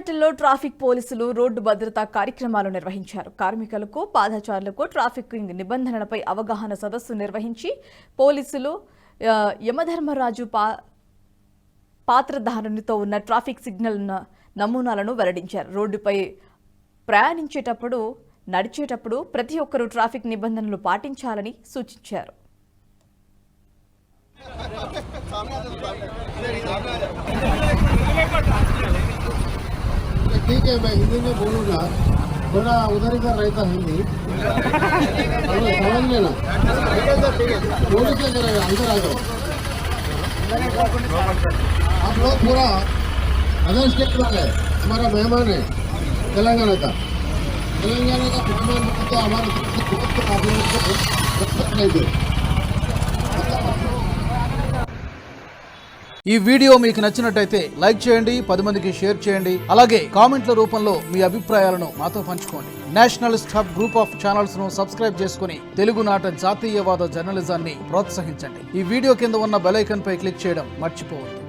నర్సంపేటలో traffic పోలీసులు road భద్రతా కార్యక్రమాలు నిర్వహించారు. కార్మికులకు, పాదచారులకు ట్రాఫిక్ నిబంధనలపై అవగాహన సదస్సు నిర్వహించి పోలీసులు యమధర్మరాజు పాత్రధారునితో ఉన్న ట్రాఫిక్ సిగ్నల్ నమూనాలను వెల్లడించారు. రోడ్డుపై ప్రయాణించేటప్పుడు, నడిచేటప్పుడు ప్రతి ఒక్కరూ ట్రాఫిక్ నిబంధనలు పాటించాలని సూచించారు. ठीक है, मैं हिंदी में बोलूँगा, थोड़ा उधर इधर रहता हिंदी, समझ लेना। बोलो क्या करेगा, अंदर आ जाओ। आप लोग पूरा अदर स्टेट वाले हमारा मेहमान है, तेलंगाना का मेहमान तो हमारे नहीं दे। ఈ వీడియో మీకు నచ్చినట్టయితే లైక్ చేయండి, 10 మందికి షేర్ చేయండి. అలాగే కామెంట్ల రూపంలో మీ అభిప్రాయాలను మాతో పంచుకోండి. Nationalist hub group of channels ను సబ్స్క్రైబ్ చేసుకుని తెలుగునాట జాతీయవాద జర్నలిజాన్ని ప్రోత్సహించండి. ఈ వీడియో కింద ఉన్న బెల్ ఐకాన్ పై క్లిక్ చేయడం మర్చిపోవద్దు.